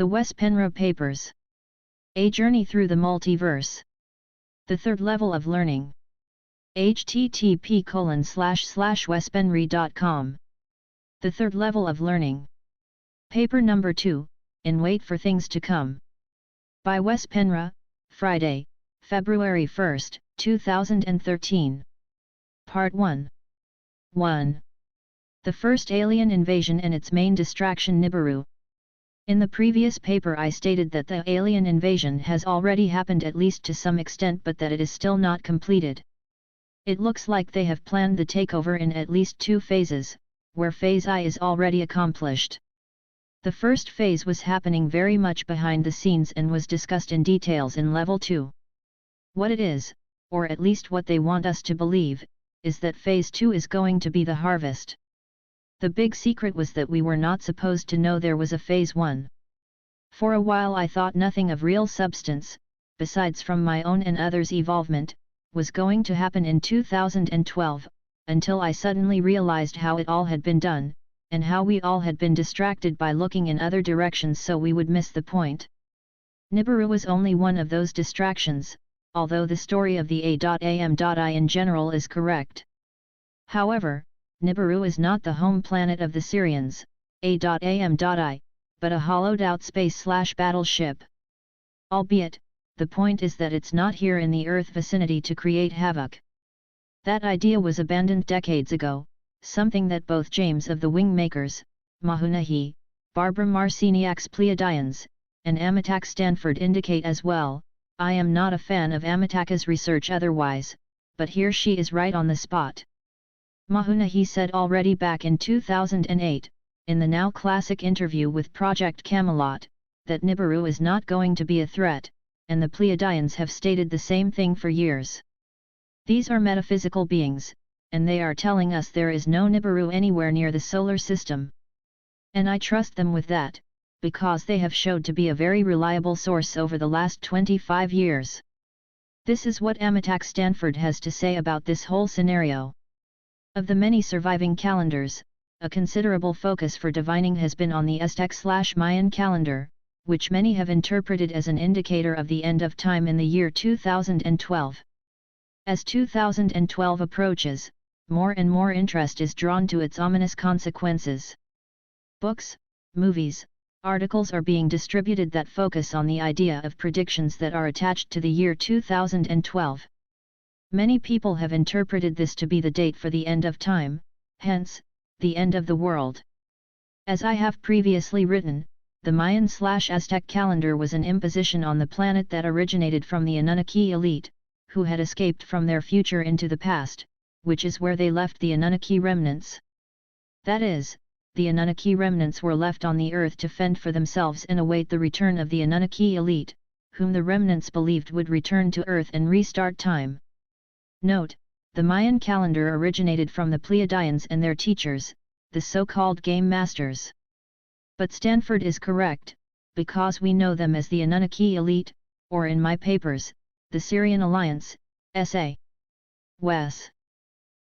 The Wespenra Papers. A Journey Through the Multiverse. The Third Level of Learning. http://wespenry.com. The Third Level of Learning. Paper number 2, In Wait for Things to Come. By Wespenra, Friday, February 1, 2013. Part 1. 1. The first alien invasion and its main distraction Nibiru. In the previous paper I stated that the alien invasion has already happened at least to some extent, but that it is still not completed. It looks like they have planned the takeover in at least 2 phases, where phase I is already accomplished. The first phase was happening very much behind the scenes and was discussed in details in level 2. What it is, or at least what they want us to believe, is that phase 2 is going to be the harvest. The big secret was that we were not supposed to know there was a phase 1. For a while I thought nothing of real substance, besides from my own and others' evolvement, was going to happen in 2012, until I suddenly realized how it all had been done, and how we all had been distracted by looking in other directions so we would miss the point. Nibiru was only one of those distractions, although the story of the A.am.I in general is correct. However, Nibiru is not the home planet of the Syrians, A.am.I, but a hollowed-out space/battleship. Albeit, the point is that it's not here in the Earth vicinity to create havoc. That idea was abandoned decades ago, something that both James of the Wingmakers, Mahunahi, Barbara Marciniak's Pleiadians, and Amitak Stanford indicate as well. I am not a fan of Amitaka's research otherwise, but here she is right on the spot. Mahunahi said already back in 2008, in the now classic interview with Project Camelot, that Nibiru is not going to be a threat, and the Pleiadians have stated the same thing for years. These are metaphysical beings, and they are telling us there is no Nibiru anywhere near the solar system. And I trust them with that, because they have showed to be a very reliable source over the last 25 years. This is what Amitak Stanford has to say about this whole scenario. Of the many surviving calendars, a considerable focus for divining has been on the Aztec/Mayan calendar, which many have interpreted as an indicator of the end of time in the year 2012. As 2012 approaches, more and more interest is drawn to its ominous consequences. Books, movies, articles are being distributed that focus on the idea of predictions that are attached to the year 2012. Many people have interpreted this to be the date for the end of time, hence, the end of the world. As I have previously written, the Mayan/Aztec calendar was an imposition on the planet that originated from the Anunnaki elite, who had escaped from their future into the past, which is where they left the Anunnaki remnants. That is, the Anunnaki remnants were left on the earth to fend for themselves and await the return of the Anunnaki elite, whom the remnants believed would return to earth and restart time. Note, the Mayan calendar originated from the Pleiadians and their teachers, the so-called Game Masters. But Stanford is correct, because we know them as the Anunnaki elite, or in my papers, the Syrian Alliance, S.A. Wes.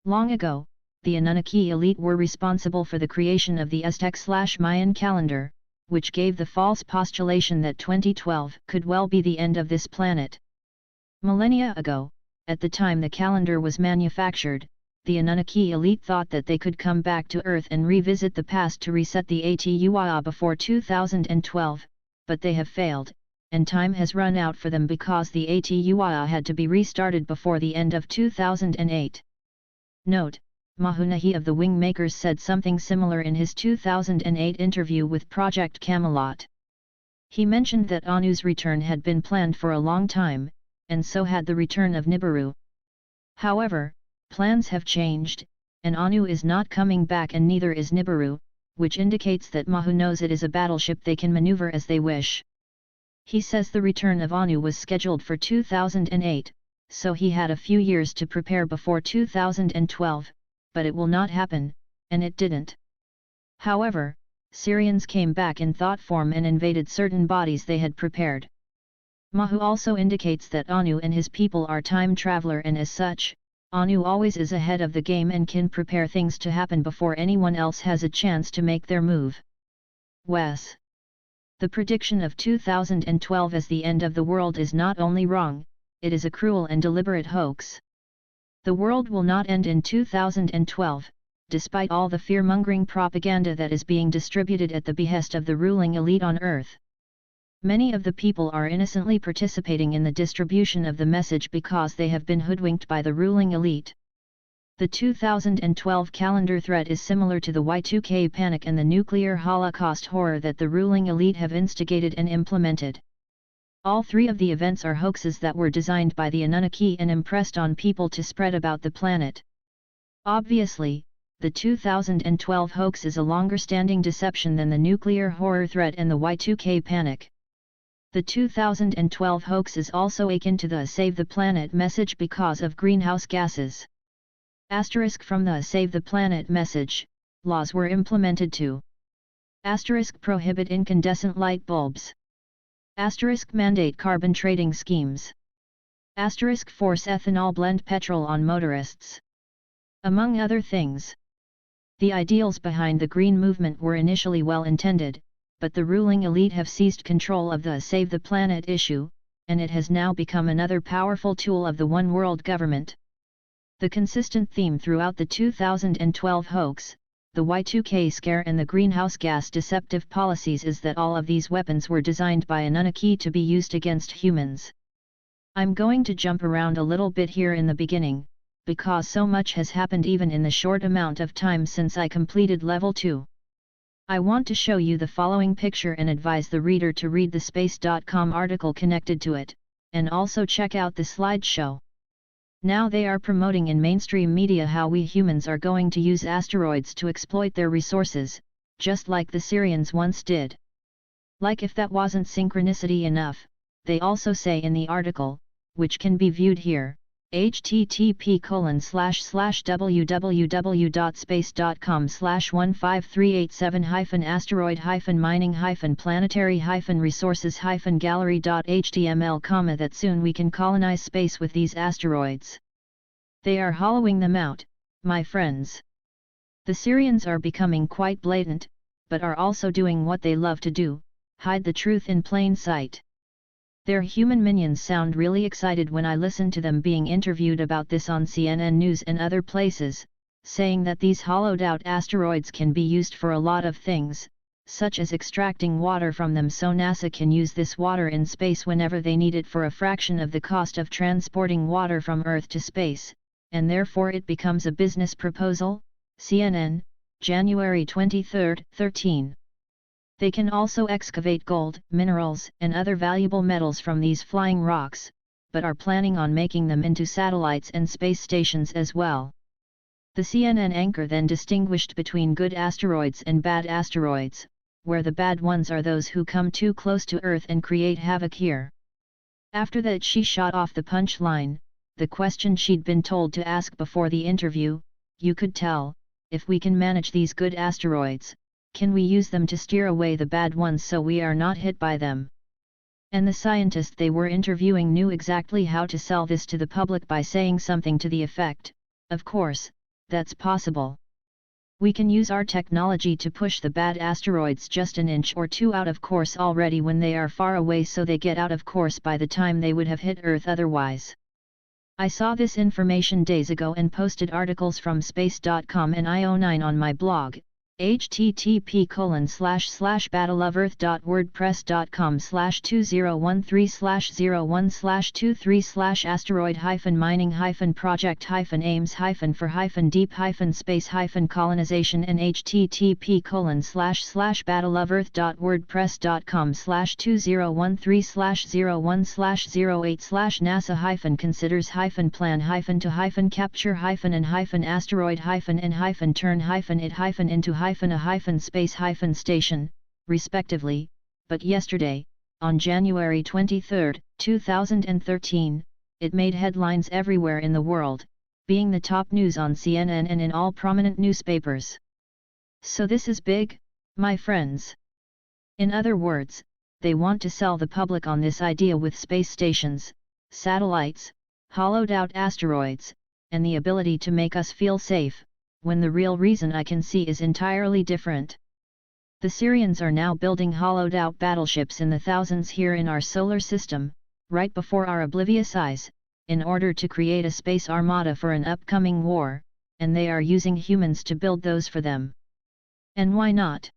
Long ago, the Anunnaki elite were responsible for the creation of the Aztec/Mayan calendar, which gave the false postulation that 2012 could well be the end of this planet. Millennia ago, at the time the calendar was manufactured, the Anunnaki elite thought that they could come back to Earth and revisit the past to reset the Atuia before 2012, but they have failed, and time has run out for them because the Atuia had to be restarted before the end of 2008. Note, Mahunahi of the Wingmakers said something similar in his 2008 interview with Project Camelot. He mentioned that Anu's return had been planned for a long time, and so had the return of Nibiru. However, plans have changed, and Anu is not coming back and neither is Nibiru, which indicates that Mahu knows it is a battleship they can maneuver as they wish. He says the return of Anu was scheduled for 2008, so he had a few years to prepare before 2012, but it will not happen, and it didn't. However, Syrians came back in thought form and invaded certain bodies they had prepared. Mahu also indicates that Anu and his people are time traveler, and as such, Anu always is ahead of the game and can prepare things to happen before anyone else has a chance to make their move. Wes. The prediction of 2012 as the end of the world is not only wrong, it is a cruel and deliberate hoax. The world will not end in 2012, despite all the fear-mongering propaganda that is being distributed at the behest of the ruling elite on Earth. Many of the people are innocently participating in the distribution of the message because they have been hoodwinked by the ruling elite. The 2012 calendar threat is similar to the Y2K panic and the nuclear holocaust horror that the ruling elite have instigated and implemented. All three of the events are hoaxes that were designed by the Anunnaki and impressed on people to spread about the planet. Obviously, the 2012 hoax is a longer-standing deception than the nuclear horror threat and the Y2K panic. The 2012 hoax is also akin to the Save the Planet message because of greenhouse gases. Asterisk from the Save the Planet message, laws were implemented to prohibit incandescent light bulbs. Mandate carbon trading schemes. Force ethanol blend petrol on motorists. Among other things. The ideals behind the Green Movement were initially well intended, but the ruling elite have seized control of the Save the Planet issue, and it has now become another powerful tool of the One World government. The consistent theme throughout the 2012 hoax, the Y2K scare and the greenhouse gas deceptive policies is that all of these weapons were designed by Anunnaki to be used against humans. I'm going to jump around a little bit here in the beginning, because so much has happened even in the short amount of time since I completed level 2. I want to show you the following picture and advise the reader to read the space.com article connected to it, and also check out the slideshow. Now they are promoting in mainstream media how we humans are going to use asteroids to exploit their resources, just like the Syrians once did. Like if that wasn't synchronicity enough, they also say in the article, which can be viewed here, http://www.space.com/15387-asteroid-mining-planetary-resources-gallery.html, that soon we can colonize space with these asteroids. They are hollowing them out, my friends. The Syrians are becoming quite blatant, but are also doing what they love to do, hide the truth in plain sight. Their human minions sound really excited when I listen to them being interviewed about this on CNN News and other places, saying that these hollowed-out asteroids can be used for a lot of things, such as extracting water from them so NASA can use this water in space whenever they need it for a fraction of the cost of transporting water from Earth to space, and therefore it becomes a business proposal. CNN, January 23, 13. They can also excavate gold, minerals, and other valuable metals from these flying rocks, but are planning on making them into satellites and space stations as well. The CNN anchor then distinguished between good asteroids and bad asteroids, where the bad ones are those who come too close to Earth and create havoc here. After that she shot off the punchline, the question she'd been told to ask before the interview: you could tell, if we can manage these good asteroids, can we use them to steer away the bad ones so we are not hit by them? And the scientist they were interviewing knew exactly how to sell this to the public by saying something to the effect, of course, that's possible. We can use our technology to push the bad asteroids just an inch or two out of course already when they are far away, so they get out of course by the time they would have hit Earth otherwise. I saw this information days ago and posted articles from space.com and IO9 on my blog, http://battleoferth.wordpress.com/2013/asteroid-mining-for-deep-space-colonization and http://battlelove.wordpress.com/2013/NASA-considers-plan-to-it-into-space-station, respectively, but yesterday, on January 23, 2013, it made headlines everywhere in the world, being the top news on CNN and in all prominent newspapers. So this is big, my friends. In other words, they want to sell the public on this idea with space stations, satellites, hollowed-out asteroids, and the ability to make us feel safe, when the real reason I can see is entirely different. The Syrians are now building hollowed-out battleships in the thousands here in our solar system, right before our oblivious eyes, in order to create a space armada for an upcoming war, and they are using humans to build those for them. And why not?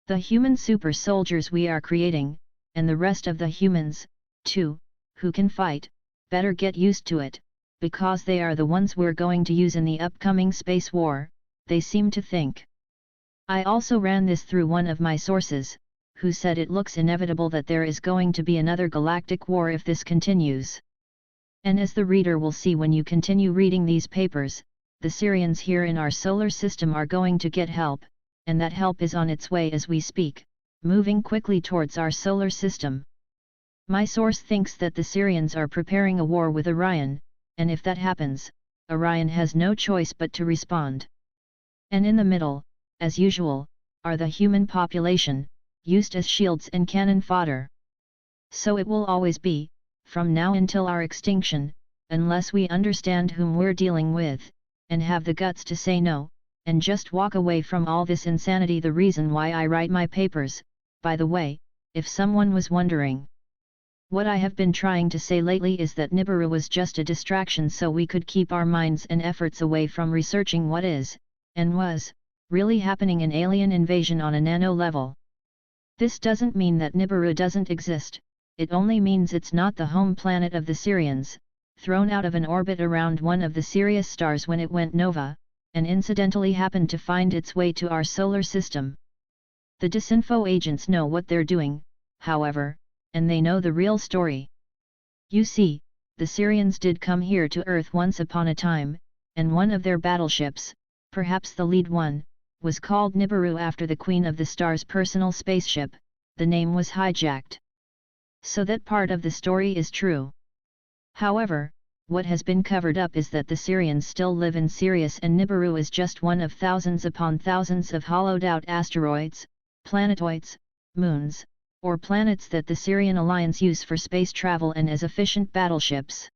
The human super soldiers we are creating, and the rest of the humans, too, who can fight, better get used to it, because they are the ones we're going to use in the upcoming space war, they seem to think. I also ran this through one of my sources, who said it looks inevitable that there is going to be another galactic war if this continues. And as the reader will see when you continue reading these papers, the Syrians here in our solar system are going to get help, and that help is on its way as we speak, moving quickly towards our solar system. My source thinks that the Syrians are preparing a war with Orion, and if that happens, Orion has no choice but to respond. And in the middle, as usual, are the human population, used as shields and cannon fodder. So it will always be, from now until our extinction, unless we understand whom we're dealing with, and have the guts to say no, and just walk away from all this insanity. The reason why I write my papers, by the way, if someone was wondering. What I have been trying to say lately is that Nibiru was just a distraction so we could keep our minds and efforts away from researching what is, and was, really happening in alien invasion on a nano level. This doesn't mean that Nibiru doesn't exist, it only means it's not the home planet of the Syrians, thrown out of an orbit around one of the Sirius stars when it went nova, and incidentally happened to find its way to our solar system. The disinfo agents know what they're doing, however, and they know the real story. You see, the Syrians did come here to Earth once upon a time, and one of their battleships, perhaps the lead one, was called Nibiru after the Queen of the Star's personal spaceship. The name was hijacked. So that part of the story is true. However, what has been covered up is that the Syrians still live in Sirius and Nibiru is just one of thousands upon thousands of hollowed-out asteroids, planetoids, moons, or planets that the Syrian Alliance use for space travel and as efficient battleships.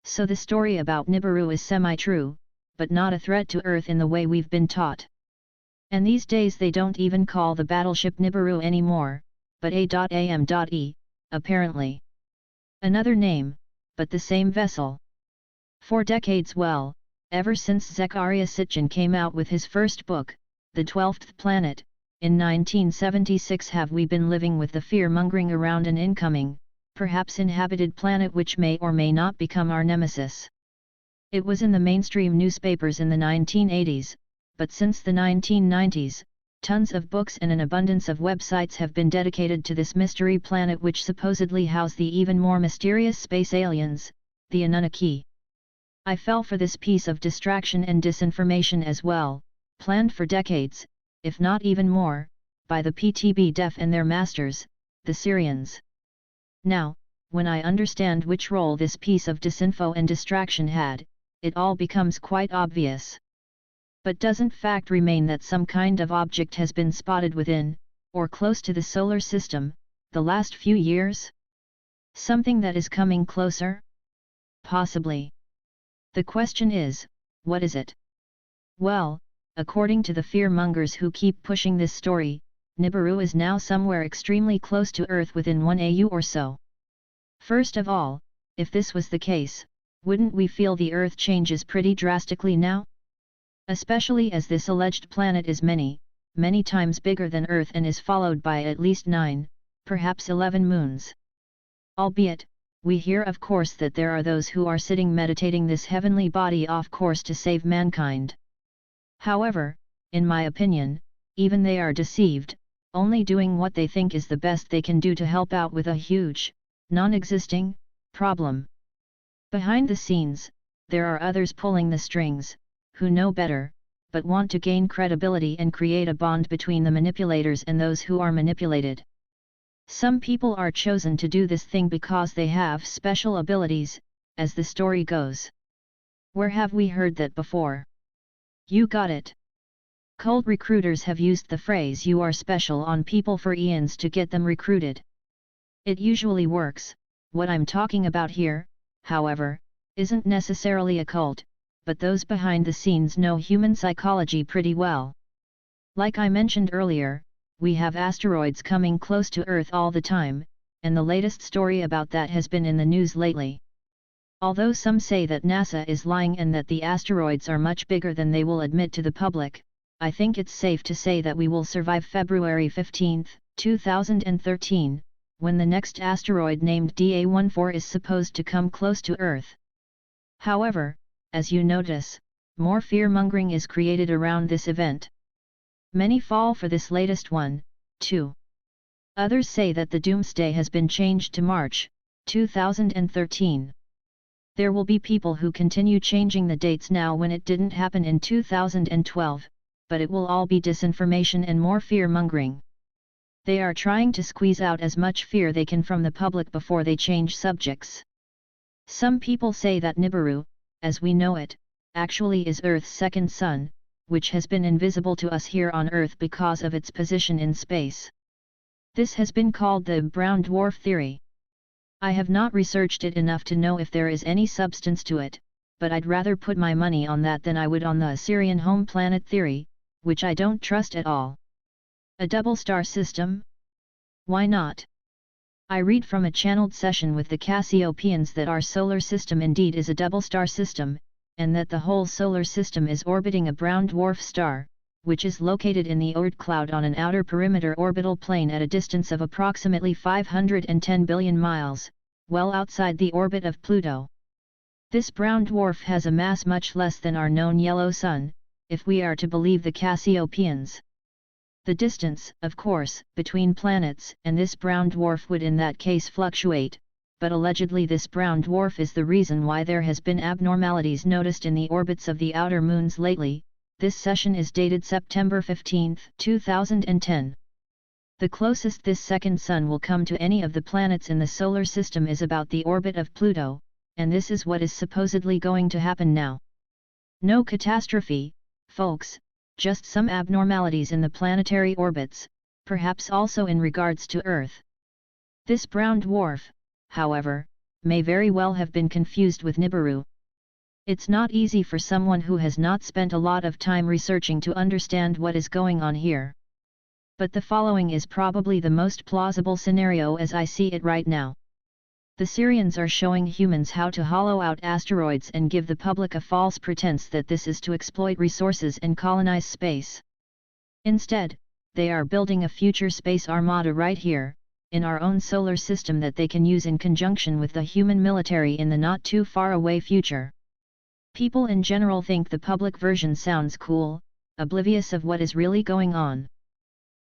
So the story about Nibiru is semi-true, but not a threat to Earth in the way we've been taught. And these days they don't even call the battleship Nibiru anymore, but A.am.E, apparently. Another name, but the same vessel. For decades, well, ever since Zecharia Sitchin came out with his first book, The 12th Planet, in 1976 have we been living with the fear-mongering around an incoming, perhaps inhabited planet which may or may not become our nemesis. It was in the mainstream newspapers in the 1980s, but since the 1990s, tons of books and an abundance of websites have been dedicated to this mystery planet which supposedly house the even more mysterious space aliens, the Anunnaki. I fell for this piece of distraction and disinformation as well, planned for decades, if not even more, by the PTB Def and their masters, the Syrians. Now, when I understand which role this piece of disinfo and distraction had, it all becomes quite obvious. But doesn't fact remain that some kind of object has been spotted within, or close to the solar system, the last few years? Something that is coming closer? Possibly. The question is, what is it? Well, according to the fearmongers who keep pushing this story, Nibiru is now somewhere extremely close to Earth within 1 AU or so. First of all, if this was the case, wouldn't we feel the Earth changes pretty drastically now? Especially as this alleged planet is many, many times bigger than Earth and is followed by at least 9, perhaps 11 moons. Albeit, we hear of course that there are those who are sitting meditating this heavenly body off course to save mankind. However, in my opinion, even they are deceived, only doing what they think is the best they can do to help out with a huge, non-existing, problem. Behind the scenes, there are others pulling the strings, who know better, but want to gain credibility and create a bond between the manipulators and those who are manipulated. Some people are chosen to do this thing because they have special abilities, as the story goes. Where have we heard that before? You got it. Cult recruiters have used the phrase "you are special" on people for eons to get them recruited. It usually works. What I'm talking about here, however, isn't necessarily a cult, but those behind the scenes know human psychology pretty well. Like I mentioned earlier, we have asteroids coming close to Earth all the time, and the latest story about that has been in the news lately. Although some say that NASA is lying and that the asteroids are much bigger than they will admit to the public, I think it's safe to say that we will survive February 15, 2013, when the next asteroid named DA14 is supposed to come close to Earth. However, as you notice, more fear-mongering is created around this event. Many fall for this latest one, too. Others say that the doomsday has been changed to March 2013. There will be people who continue changing the dates now when it didn't happen in 2012, but it will all be disinformation and more fear-mongering. They are trying to squeeze out as much fear they can from the public before they change subjects. Some people say that Nibiru, as we know it, actually is Earth's second sun, which has been invisible to us here on Earth because of its position in space. This has been called the brown dwarf theory. I have not researched it enough to know if there is any substance to it, but I'd rather put my money on that than I would on the Assyrian home planet theory, which I don't trust at all. A double star system? Why not? I read from a channeled session with the Cassiopeans that our solar system indeed is a double star system, and that the whole solar system is orbiting a brown dwarf star, which is located in the Oort cloud on an outer perimeter orbital plane at a distance of approximately 510 billion miles, well outside the orbit of Pluto. This brown dwarf has a mass much less than our known yellow sun, if we are to believe the Cassiopeans. The distance, of course, between planets and this brown dwarf would in that case fluctuate, but allegedly this brown dwarf is the reason why there has been abnormalities noticed in the orbits of the outer moons lately. This session is dated September 15, 2010. The closest this second sun will come to any of the planets in the solar system is about the orbit of Pluto, and this is what is supposedly going to happen now. No catastrophe, folks, just some abnormalities in the planetary orbits, perhaps also in regards to Earth. This brown dwarf, however, may very well have been confused with Nibiru. It's not easy for someone who has not spent a lot of time researching to understand what is going on here. But the following is probably the most plausible scenario as I see it right now. The Syrians are showing humans how to hollow out asteroids and give the public a false pretense that this is to exploit resources and colonize space. Instead, they are building a future space armada right here, in our own solar system that they can use in conjunction with the human military in the not too far away future. People in general think the public version sounds cool, oblivious of what is really going on.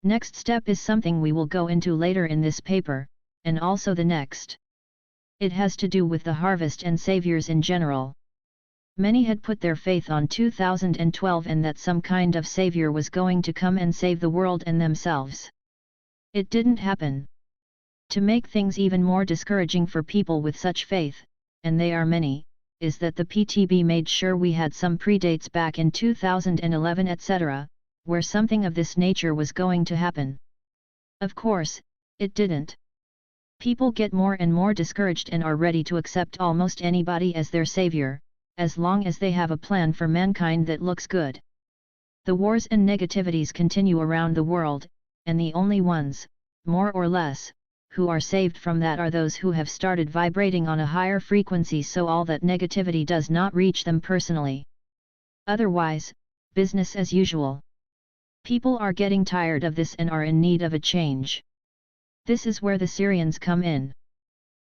Next step is something we will go into later in this paper, and also the next. It has to do with the harvest and saviors in general. Many had put their faith on 2012 and that some kind of savior was going to come and save the world and themselves. It didn't happen. To make things even more discouraging for people with such faith, and they are many, is that the PTB made sure we had some predates back in 2011 etc., where something of this nature was going to happen. Of course, it didn't. People get more and more discouraged and are ready to accept almost anybody as their savior, as long as they have a plan for mankind that looks good. The wars and negativities continue around the world, and the only ones, more or less, who are saved from that are those who have started vibrating on a higher frequency so all that negativity does not reach them personally. Otherwise, business as usual. People are getting tired of this and are in need of a change. This is where the Syrians come in.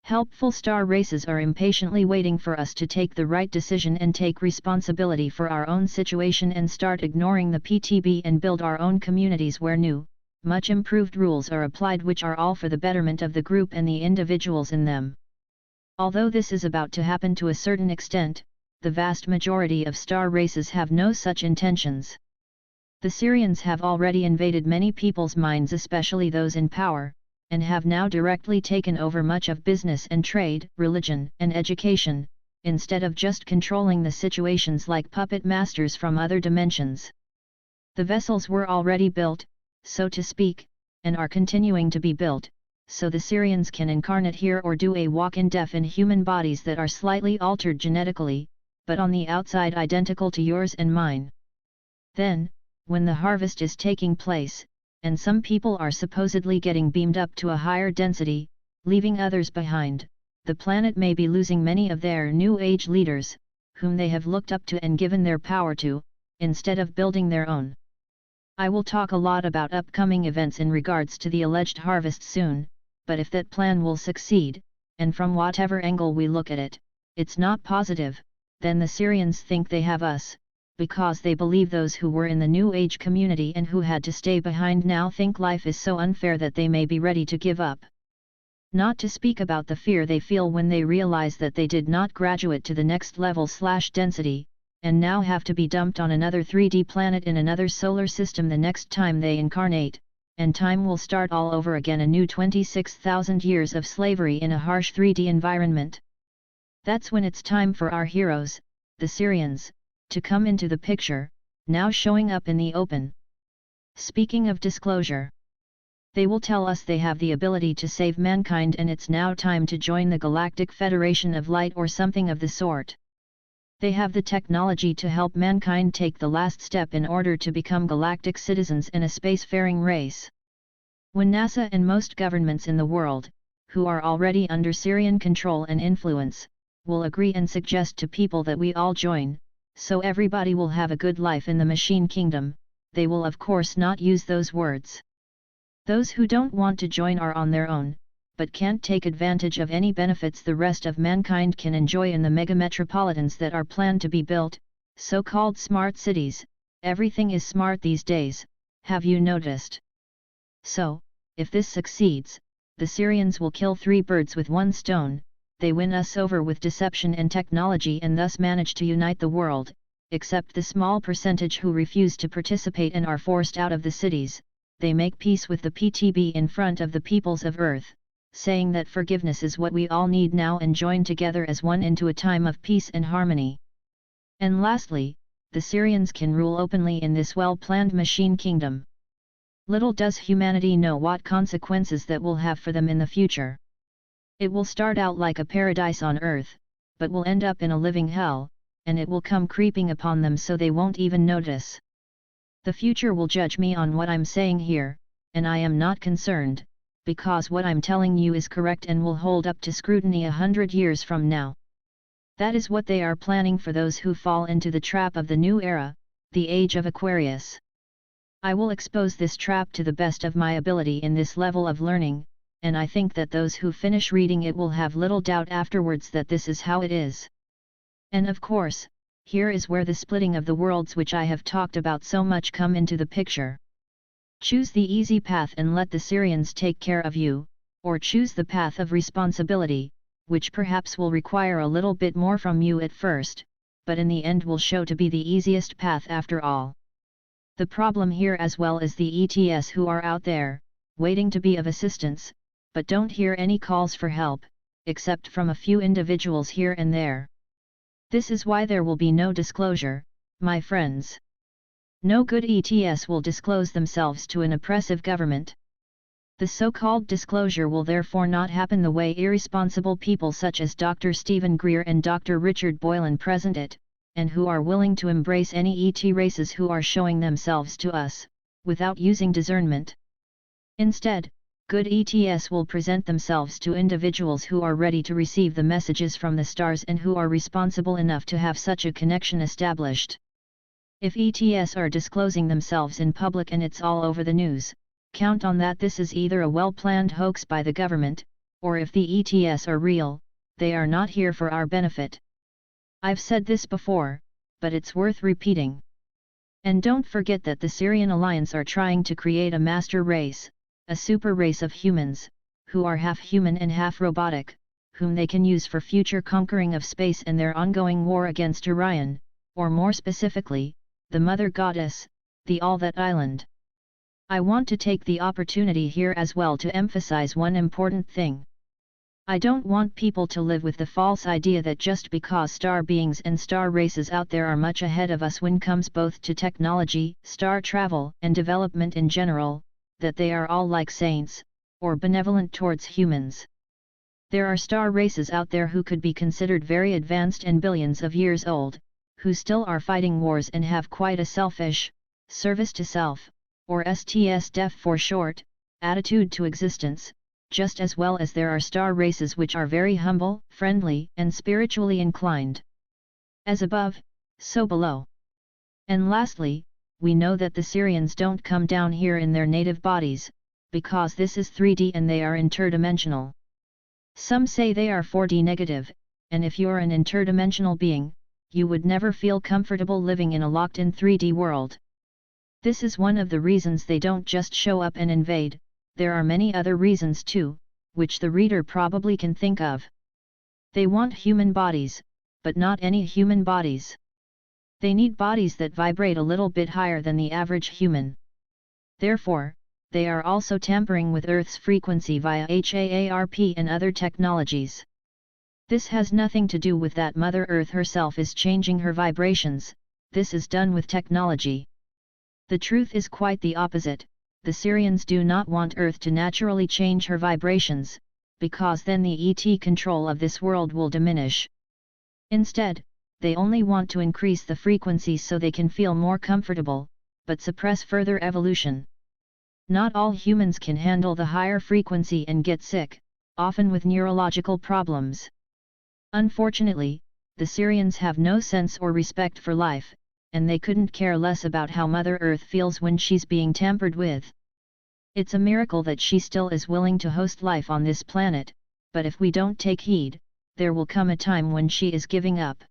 Helpful star races are impatiently waiting for us to take the right decision and take responsibility for our own situation and start ignoring the PTB and build our own communities where new, much improved rules are applied which are all for the betterment of the group and the individuals in them. Although this is about to happen to a certain extent, the vast majority of star races have no such intentions. The Syrians have already invaded many people's minds, especially those in power, and have now directly taken over much of business and trade, religion and education, instead of just controlling the situations like puppet masters from other dimensions. The vessels were already built, so to speak, and are continuing to be built, so the Syrians can incarnate here or do a walk-in deaf in human bodies that are slightly altered genetically, but on the outside identical to yours and mine. Then, when the harvest is taking place, and some people are supposedly getting beamed up to a higher density, leaving others behind. The planet may be losing many of their New Age leaders, whom they have looked up to and given their power to, instead of building their own. I will talk a lot about upcoming events in regards to the alleged harvest soon, but if that plan will succeed, and from whatever angle we look at it, it's not positive, then the Syrians think they have us, because they believe those who were in the New Age community and who had to stay behind now think life is so unfair that they may be ready to give up. Not to speak about the fear they feel when they realize that they did not graduate to the next level/density, and now have to be dumped on another 3D planet in another solar system the next time they incarnate, and time will start all over again, a new 26,000 years of slavery in a harsh 3D environment. That's when it's time for our heroes, the Syrians, to come into the picture, now showing up in the open. Speaking of disclosure, they will tell us they have the ability to save mankind and it's now time to join the Galactic Federation of Light or something of the sort. They have the technology to help mankind take the last step in order to become galactic citizens and a spacefaring race. When NASA and most governments in the world, who are already under Syrian control and influence, will agree and suggest to people that we all join, so everybody will have a good life in the machine kingdom, they will of course not use those words. Those who don't want to join are on their own, but can't take advantage of any benefits the rest of mankind can enjoy in the megametropolitans that are planned to be built, so-called smart cities. Everything is smart these days, have you noticed? So, if this succeeds, the Syrians will kill 3 birds with 1 stone, they win us over with deception and technology and thus manage to unite the world, except the small percentage who refuse to participate and are forced out of the cities. They make peace with the PTB in front of the peoples of Earth, saying that forgiveness is what we all need now and join together as one into a time of peace and harmony. And lastly, the Syrians can rule openly in this well-planned machine kingdom. Little does humanity know what consequences that will have for them in the future. It will start out like a paradise on Earth, but will end up in a living hell, and it will come creeping upon them so they won't even notice. The future will judge me on what I'm saying here, and I am not concerned, because what I'm telling you is correct and will hold up to scrutiny 100 years from now. That is what they are planning for those who fall into the trap of the new era, the age of Aquarius. I will expose this trap to the best of my ability in this level of learning, and I think that those who finish reading it will have little doubt afterwards that this is how it is. And of course, here is where the splitting of the worlds which I have talked about so much come into the picture. Choose the easy path and let the Syrians take care of you, or choose the path of responsibility, which perhaps will require a little bit more from you at first, but in the end will show to be the easiest path after all. The problem here as well is the ETS who are out there, waiting to be of assistance, but don't hear any calls for help, except from a few individuals here and there. This is why there will be no disclosure, my friends. No good ETS will disclose themselves to an oppressive government. The so-called disclosure will therefore not happen the way irresponsible people such as Dr. Stephen Greer and Dr. Richard Boylan present it, and who are willing to embrace any ET races who are showing themselves to us, without using discernment. Instead, good ETS will present themselves to individuals who are ready to receive the messages from the stars and who are responsible enough to have such a connection established. If ETS are disclosing themselves in public and it's all over the news, count on that this is either a well-planned hoax by the government, or if the ETS are real, they are not here for our benefit. I've said this before, but it's worth repeating. And don't forget that the Syrian Alliance are trying to create a master race, a super race of humans, who are half human and half robotic, whom they can use for future conquering of space and their ongoing war against Orion, or more specifically, the Mother Goddess, the All That Island. I want to take the opportunity here as well to emphasize one important thing. I don't want people to live with the false idea that just because star beings and star races out there are much ahead of us when comes both to technology, star travel and development in general, that they are all like saints, or benevolent towards humans. There are star races out there who could be considered very advanced and billions of years old, who still are fighting wars and have quite a selfish, service to self, or STS def for short, attitude to existence, just as well as there are star races which are very humble, friendly, and spiritually inclined. As above, so below. And lastly, we know that the Syrians don't come down here in their native bodies, because this is 3D and they are interdimensional. Some say they are 4D negative, and if you're an interdimensional being, you would never feel comfortable living in a locked-in 3D world. This is one of the reasons they don't just show up and invade. There are many other reasons too, which the reader probably can think of. They want human bodies, but not any human bodies. They need bodies that vibrate a little bit higher than the average human. Therefore, they are also tampering with Earth's frequency via HAARP and other technologies. This has nothing to do with that Mother Earth herself is changing her vibrations, this is done with technology. The truth is quite the opposite. The Syrians do not want Earth to naturally change her vibrations, because then the ET control of this world will diminish. Instead, they only want to increase the frequency so they can feel more comfortable, but suppress further evolution. Not all humans can handle the higher frequency and get sick, often with neurological problems. Unfortunately, the Syrians have no sense or respect for life, and they couldn't care less about how Mother Earth feels when she's being tampered with. It's a miracle that she still is willing to host life on this planet, but if we don't take heed, there will come a time when she is giving up.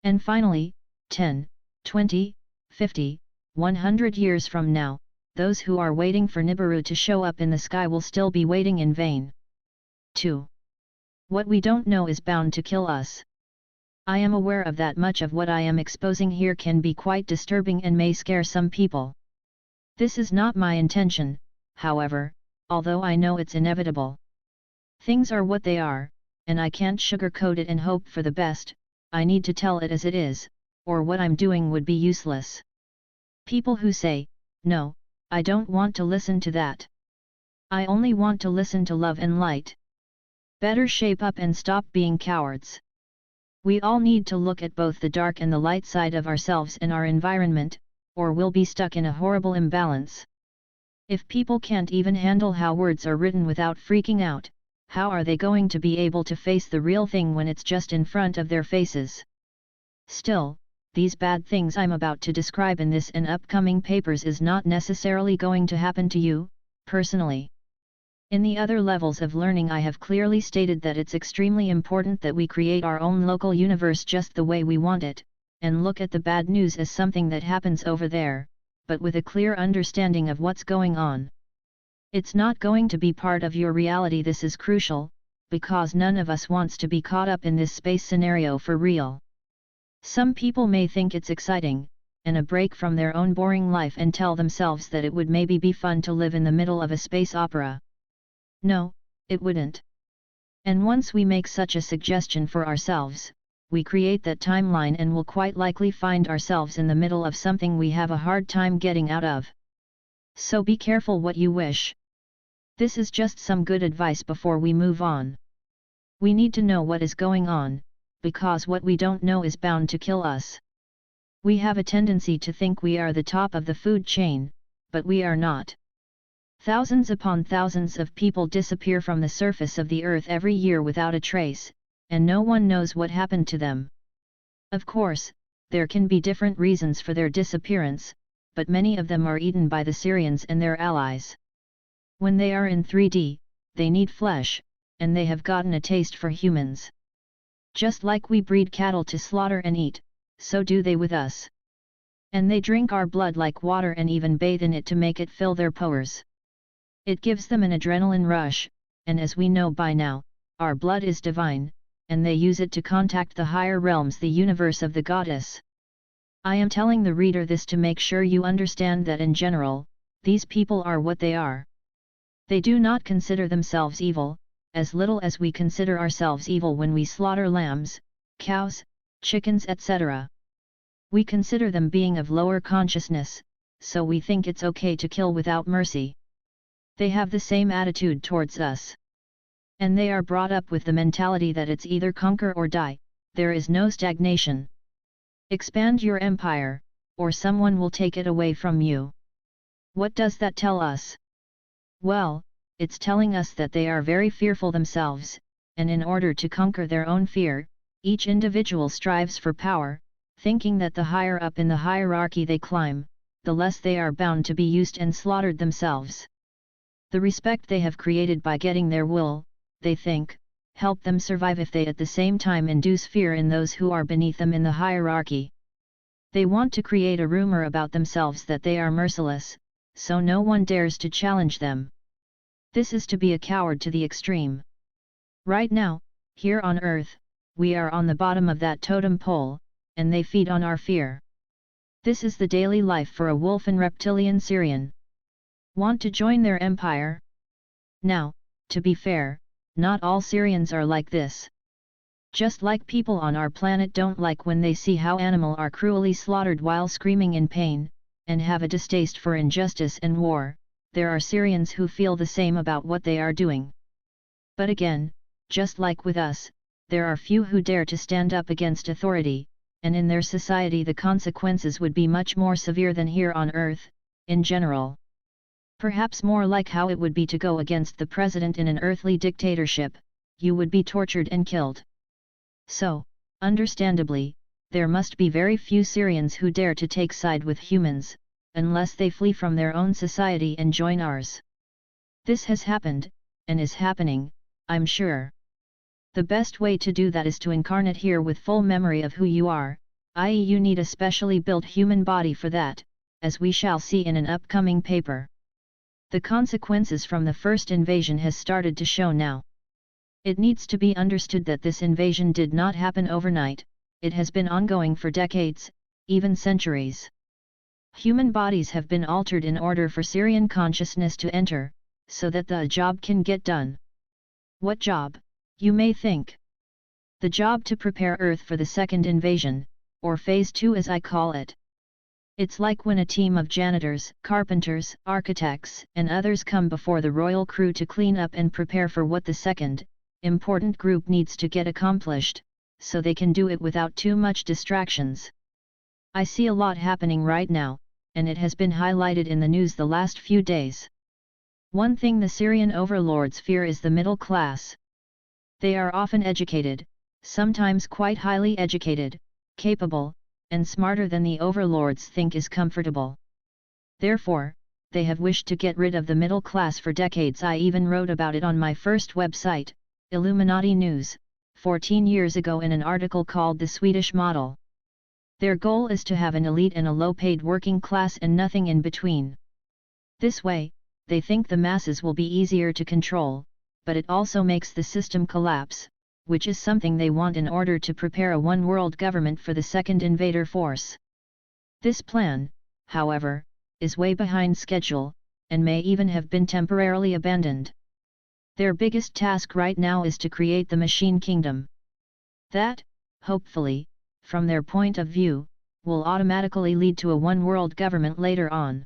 And finally, 10, 20, 50, 100 years from now, those who are waiting for Nibiru to show up in the sky will still be waiting in vain. 2. What we don't know is bound to kill us. I am aware of that much of what I am exposing here can be quite disturbing and may scare some people. This is not my intention, however, although I know it's inevitable. Things are what they are, and I can't sugarcoat it and hope for the best. I need to tell it as it is, or what I'm doing would be useless. People who say, "No, I don't want to listen to that. I only want to listen to love and light." Better shape up and stop being cowards. We all need to look at both the dark and the light side of ourselves and our environment, or we'll be stuck in a horrible imbalance. If people can't even handle how words are written without freaking out, how are they going to be able to face the real thing when it's just in front of their faces? Still, these bad things I'm about to describe in this and upcoming papers is not necessarily going to happen to you, personally. In the other levels of learning I have clearly stated that it's extremely important that we create our own local universe just the way we want it, and look at the bad news as something that happens over there, but with a clear understanding of what's going on. It's not going to be part of your reality. This is crucial, because none of us wants to be caught up in this space scenario for real. Some people may think it's exciting, and a break from their own boring life and tell themselves that it would maybe be fun to live in the middle of a space opera. No, it wouldn't. And once we make such a suggestion for ourselves, we create that timeline and will quite likely find ourselves in the middle of something we have a hard time getting out of. So be careful what you wish. This is just some good advice before we move on. We need to know what is going on, because what we don't know is bound to kill us. We have a tendency to think we are the top of the food chain, but we are not. Thousands upon thousands of people disappear from the surface of the earth every year without a trace, and no one knows what happened to them. Of course, there can be different reasons for their disappearance, but many of them are eaten by the Syrians and their allies. When they are in 3D, they need flesh, and they have gotten a taste for humans. Just like we breed cattle to slaughter and eat, so do they with us. And they drink our blood like water and even bathe in it to make it fill their pores. It gives them an adrenaline rush, and as we know by now, our blood is divine, and they use it to contact the higher realms, the universe of the goddess. I am telling the reader this to make sure you understand that in general, these people are what they are. They do not consider themselves evil, as little as we consider ourselves evil when we slaughter lambs, cows, chickens, etc. We consider them being of lower consciousness, so we think it's okay to kill without mercy. They have the same attitude towards us. And they are brought up with the mentality that it's either conquer or die, there is no stagnation. Expand your empire, or someone will take it away from you. What does that tell us? Well, it's telling us that they are very fearful themselves, and in order to conquer their own fear, each individual strives for power, thinking that the higher up in the hierarchy they climb, the less they are bound to be used and slaughtered themselves. The respect they have created by getting their will, they think, help them survive if they at the same time induce fear in those who are beneath them in the hierarchy. They want to create a rumor about themselves that they are merciless, so no one dares to challenge them. This is to be a coward to the extreme. Right now, here on Earth, we are on the bottom of that totem pole, and they feed on our fear. This is the daily life for a wolf and reptilian Syrian. Want to join their empire? Now, to be fair, not all Syrians are like this. Just like people on our planet don't like when they see how animals are cruelly slaughtered while screaming in pain, and have a distaste for injustice and war, there are Syrians who feel the same about what they are doing. But again, just like with us, there are few who dare to stand up against authority, and in their society the consequences would be much more severe than here on Earth, in general. Perhaps more like how it would be to go against the president in an earthly dictatorship, you would be tortured and killed. So, understandably, there must be very few Syrians who dare to take side with humans, unless they flee from their own society and join ours. This has happened, and is happening, I'm sure. The best way to do that is to incarnate here with full memory of who you are, i.e. you need a specially built human body for that, as we shall see in an upcoming paper. The consequences from the first invasion has started to show now. It needs to be understood that this invasion did not happen overnight, it has been ongoing for decades, even centuries. Human bodies have been altered in order for Syrian consciousness to enter, so that the job can get done. What job, you may think? The job to prepare Earth for the second invasion, or Phase 2 as I call it. It's like when a team of janitors, carpenters, architects, and others come before the royal crew to clean up and prepare for what the second, important group needs to get accomplished, so they can do it without too much distractions. I see a lot happening right now, and it has been highlighted in the news the last few days. One thing the Syrian overlords fear is the middle class. They are often educated, sometimes quite highly educated, capable, and smarter than the overlords think is comfortable. Therefore, they have wished to get rid of the middle class for decades. I even wrote about it on my first website, Illuminati News, 14 years ago in an article called The Swedish Model. Their goal is to have an elite and a low-paid working class and nothing in between. This way, they think the masses will be easier to control, but it also makes the system collapse, which is something they want in order to prepare a one-world government for the second invader force. This plan, however, is way behind schedule, and may even have been temporarily abandoned. Their biggest task right now is to create the machine kingdom. That, hopefully, from their point of view, will automatically lead to a one-world government later on.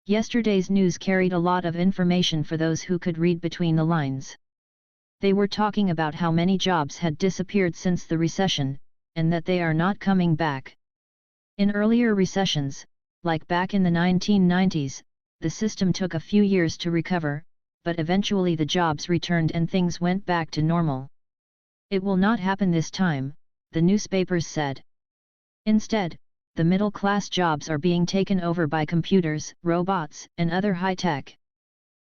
Yesterday's news carried a lot of information for those who could read between the lines. They were talking about how many jobs had disappeared since the recession, and that they are not coming back. In earlier recessions, like back in the 1990s, the system took a few years to recover, but eventually the jobs returned and things went back to normal. It will not happen this time, the newspapers said. Instead, the middle-class jobs are being taken over by computers, robots, and other high-tech.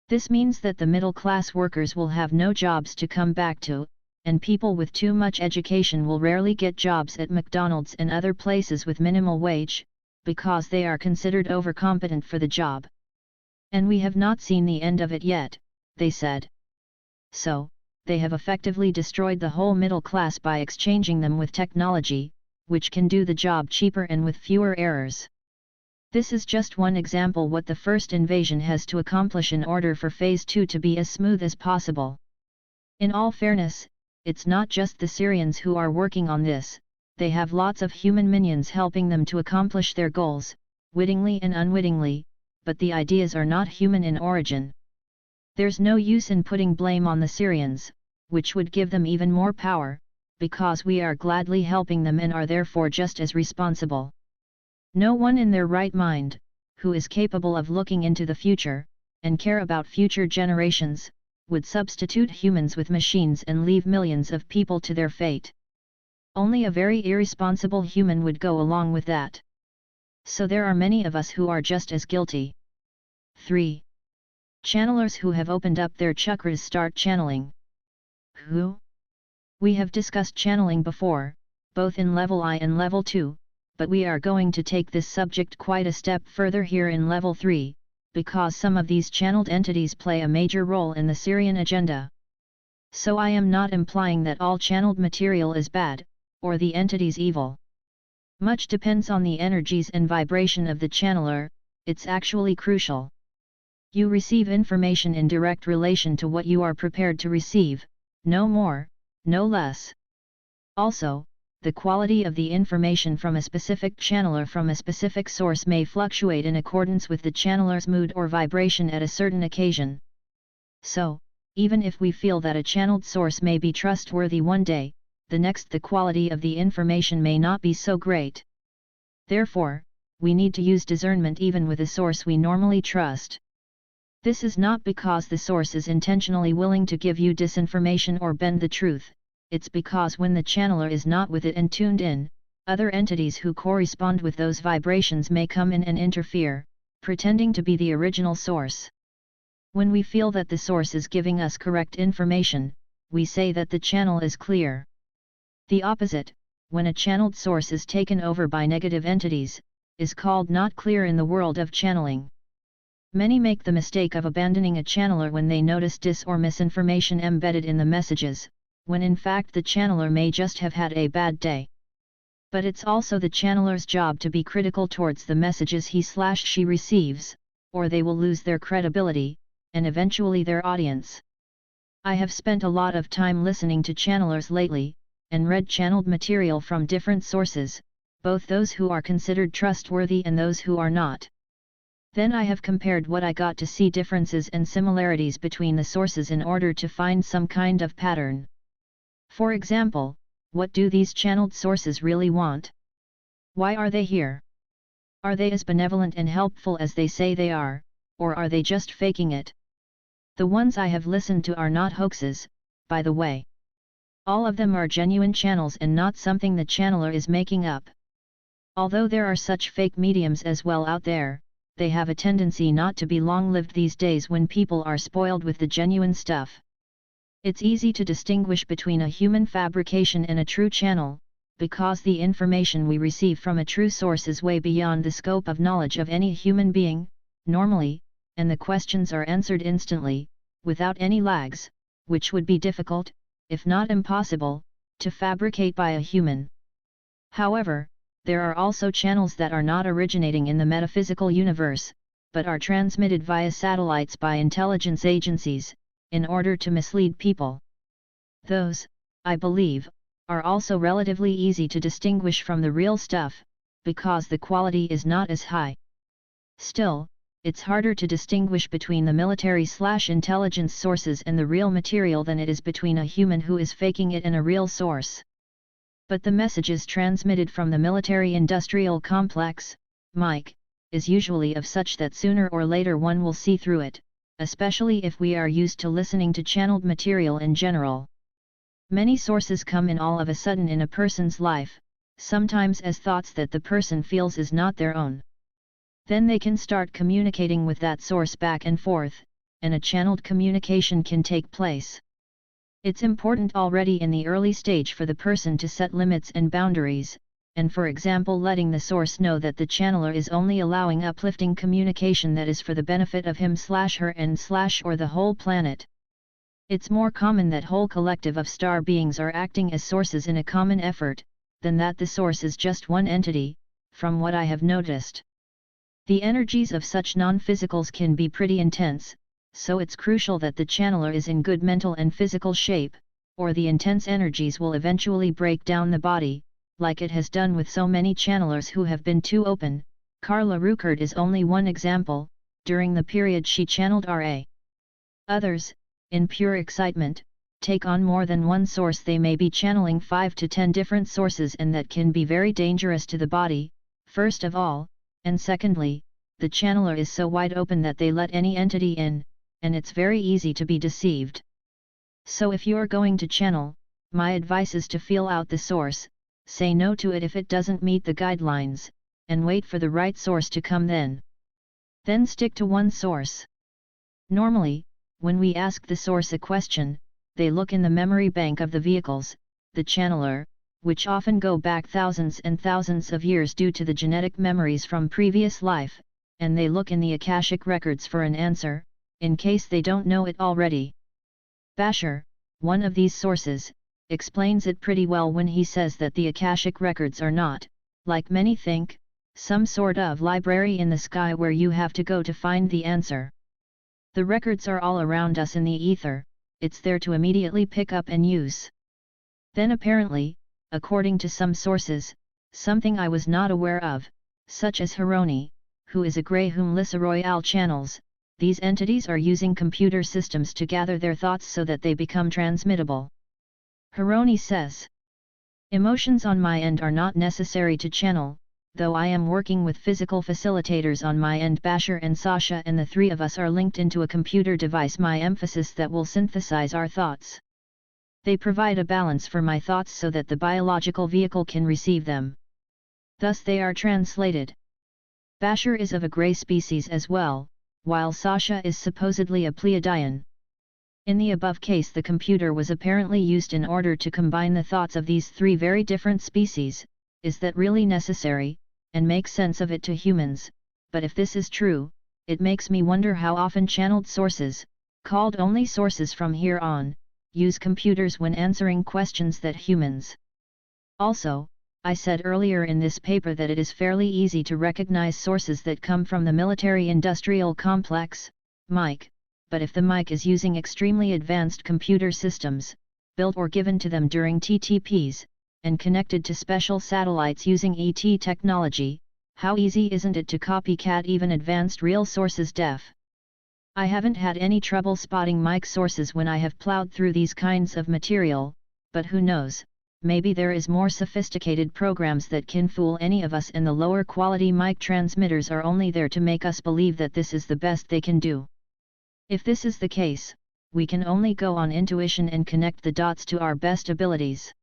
This means that the middle-class workers will have no jobs to come back to, and people with too much education will rarely get jobs at McDonald's and other places with minimal wage, because they are considered overcompetent for the job. And we have not seen the end of it yet, they said. So, they have effectively destroyed the whole middle class by exchanging them with technology, which can do the job cheaper and with fewer errors. This is just one example what the first invasion has to accomplish in order for Phase 2 to be as smooth as possible. In all fairness, it's not just the Syrians who are working on this, they have lots of human minions helping them to accomplish their goals, wittingly and unwittingly, but the ideas are not human in origin. There's no use in putting blame on the Syrians, which would give them even more power, because we are gladly helping them and are therefore just as responsible. No one in their right mind, who is capable of looking into the future, and care about future generations, would substitute humans with machines and leave millions of people to their fate. Only a very irresponsible human would go along with that. So there are many of us who are just as guilty. 3. Channelers who have opened up their chakras start channeling. Who? We have discussed channeling before, both in level I and level 2, but we are going to take this subject quite a step further here in level 3, because some of these channeled entities play a major role in the Syrian agenda. So I am not implying that all channeled material is bad, or the entities evil. Much depends on the energies and vibration of the channeler. It's actually crucial. You receive information in direct relation to what you are prepared to receive, no more, no less. Also, the quality of the information from a specific channeler from a specific source may fluctuate in accordance with the channeler's mood or vibration at a certain occasion. So, even if we feel that a channeled source may be trustworthy one day, the next the quality of the information may not be so great. Therefore, we need to use discernment even with a source we normally trust. This is not because the source is intentionally willing to give you disinformation or bend the truth. It's because when the channeler is not with it and tuned in, other entities who correspond with those vibrations may come in and interfere, pretending to be the original source. When we feel that the source is giving us correct information, we say that the channel is clear. The opposite, when a channeled source is taken over by negative entities, is called not clear in the world of channeling. Many make the mistake of abandoning a channeler when they notice dis or misinformation embedded in the messages, when in fact the channeler may just have had a bad day. But it's also the channeler's job to be critical towards the messages he/she receives, or they will lose their credibility, and eventually their audience. I have spent a lot of time listening to channelers lately, and read channeled material from different sources, both those who are considered trustworthy and those who are not. Then I have compared what I got to see differences and similarities between the sources in order to find some kind of pattern. For example, what do these channeled sources really want? Why are they here? Are they as benevolent and helpful as they say they are, or are they just faking it? The ones I have listened to are not hoaxes, by the way. All of them are genuine channels and not something the channeler is making up. Although there are such fake mediums as well out there, they have a tendency not to be long-lived these days when people are spoiled with the genuine stuff. It's easy to distinguish between a human fabrication and a true channel, because the information we receive from a true source is way beyond the scope of knowledge of any human being, normally, and the questions are answered instantly, without any lags, which would be difficult, if not impossible, to fabricate by a human. However, there are also channels that are not originating in the metaphysical universe, but are transmitted via satellites by intelligence agencies, in order to mislead people. Those, I believe, are also relatively easy to distinguish from the real stuff, because the quality is not as high. Still, it's harder to distinguish between the military/intelligence sources and the real material than it is between a human who is faking it and a real source. But the messages transmitted from the military-industrial complex, MIC, is usually of such that sooner or later one will see through it, especially if we are used to listening to channeled material in general. Many sources come in all of a sudden in a person's life, sometimes as thoughts that the person feels is not their own. Then they can start communicating with that source back and forth, and a channeled communication can take place. It's important already in the early stage for the person to set limits and boundaries, and for example letting the source know that the channeler is only allowing uplifting communication that is for the benefit of him/her and/or the whole planet. It's more common that whole collective of star beings are acting as sources in a common effort, than that the source is just one entity, from what I have noticed. The energies of such non-physicals can be pretty intense, so it's crucial that the channeler is in good mental and physical shape, or the intense energies will eventually break down the body, like it has done with so many channelers who have been too open. Carla Ruckert is only one example. During the period she channeled R.A. Others, in pure excitement, take on more than one source. They may be channeling 5 to 10 different sources, and that can be very dangerous to the body, first of all, and secondly, the channeler is so wide open that they let any entity in, and it's very easy to be deceived. So if you're going to channel, my advice is to feel out the source, say no to it if it doesn't meet the guidelines, and wait for the right source to come then. Then stick to one source. Normally, when we ask the source a question, they look in the memory bank of the vehicles, the channeler, which often go back thousands and thousands of years due to the genetic memories from previous life, and they look in the Akashic records for an answer, in case they don't know it already. Basher, one of these sources, explains it pretty well when he says that the Akashic records are not, like many think, some sort of library in the sky where you have to go to find the answer. The records are all around us in the ether, it's there to immediately pick up and use. Then apparently, according to some sources, something I was not aware of, such as Hironi, who is a Grey whom Lissa Royale channels, these entities are using computer systems to gather their thoughts so that they become transmittable. Hironi says, emotions on my end are not necessary to channel, though I am working with physical facilitators on my end. Basher and Sasha and the three of us are linked into a computer device, my emphasis, that will synthesize our thoughts. They provide a balance for my thoughts so that the biological vehicle can receive them. Thus they are translated. Basher is of a Grey species as well, while Sasha is supposedly a Pleiadian. In the above case, the computer was apparently used in order to combine the thoughts of these three very different species. Is that really necessary, and make sense of it to humans? But if this is true, it makes me wonder how often channeled sources, called only sources from here on, use computers when answering questions that humans. Also, I said earlier in this paper that it is fairly easy to recognize sources that come from the military-industrial complex, MIC, but if the MIC is using extremely advanced computer systems, built or given to them during TTPs, and connected to special satellites using ET technology, how easy isn't it to copycat even advanced real sources? I haven't had any trouble spotting mic sources when I have plowed through these kinds of material, but who knows, maybe there is more sophisticated programs that can fool any of us, and the lower quality mic transmitters are only there to make us believe that this is the best they can do. If this is the case, we can only go on intuition and connect the dots to our best abilities.